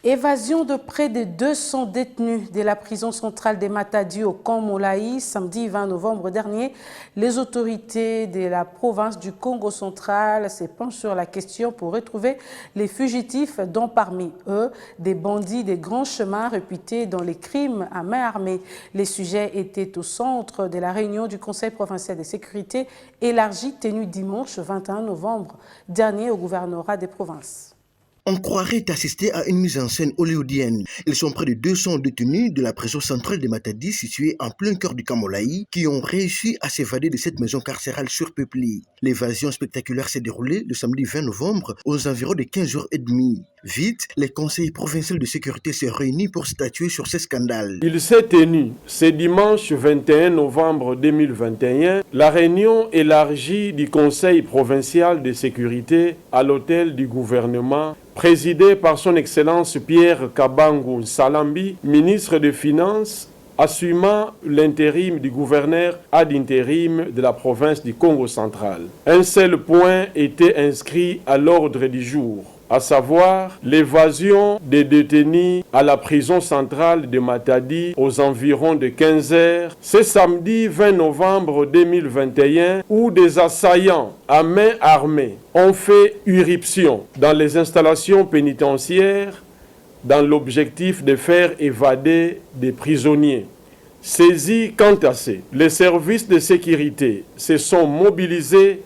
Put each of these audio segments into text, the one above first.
Évasion de près de 200 détenus de la prison centrale de Matadi au camp Molaï samedi 20 novembre dernier. Les autorités de la province du Congo central se penchent sur la question pour retrouver les fugitifs, dont parmi eux des bandits des grands chemins réputés dans les crimes à main armée. Les sujets étaient au centre de la réunion du Conseil provincial de sécurité élargi tenue dimanche 21 novembre dernier au gouvernorat des provinces. On croirait assister à une mise en scène hollywoodienne. Ils sont près de 200 détenus de la prison centrale de Matadi, située en plein cœur du Kamolaï, qui ont réussi à s'évader de cette maison carcérale surpeuplée. L'évasion spectaculaire s'est déroulée le samedi 20 novembre aux environs de 15h30. Vite, les conseils provinciaux de sécurité se réunissent pour statuer sur ce scandale. Il s'est tenu ce dimanche 21 novembre 2021 la réunion élargie du Conseil provincial de sécurité à l'hôtel du gouvernement, présidé par son Excellence Pierre Kabangu Salambi, ministre des Finances, assumant l'intérim du gouverneur ad intérim de la province du Congo central. Un seul point était inscrit à l'ordre du jour, à savoir l'évasion des détenus à la prison centrale de Matadi aux environs de 15 heures, ce samedi 20 novembre 2021, où des assaillants à main armée ont fait irruption dans les installations pénitentiaires dans l'objectif de faire évader des prisonniers. Saisis quant à ces, les services de sécurité se sont mobilisés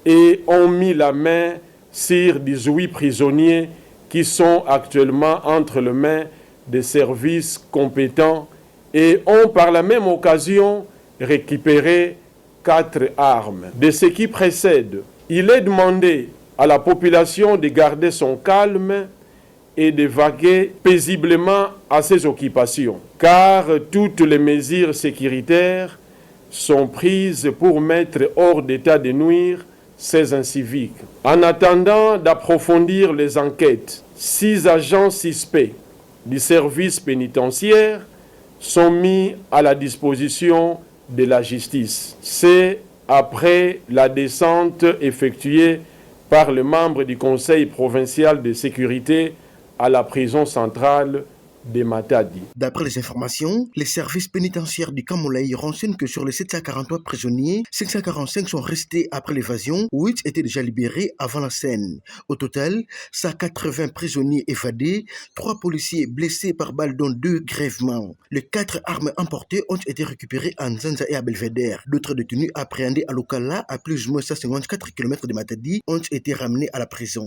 et ont mis la main sur 18 prisonniers qui sont actuellement entre les mains des services compétents et ont par la même occasion récupéré 4 armes. De ce qui précède, il est demandé à la population de garder son calme et de vaquer paisiblement à ses occupations, car toutes les mesures sécuritaires sont prises pour mettre hors d'état de nuire ces inciviques. En attendant d'approfondir les enquêtes, 6 agents suspects du service pénitentiaire sont mis à la disposition de la justice. C'est après la descente effectuée par les membres du Conseil provincial de sécurité à la prison centrale de Matadi. D'après les informations, les services pénitentiaires du Kamolaï renseignent que sur les 743 prisonniers, 545 sont restés après l'évasion, 8 étaient déjà libérés avant la scène. Au total, 180 prisonniers évadés, 3 policiers blessés par balle dont 2 grièvement. Les 4 armes emportées ont été récupérées en Nzanza et à Belvédère. D'autres détenus appréhendés à Lokala, à plus ou moins 154 km de Matadi, ont été ramenés à la prison.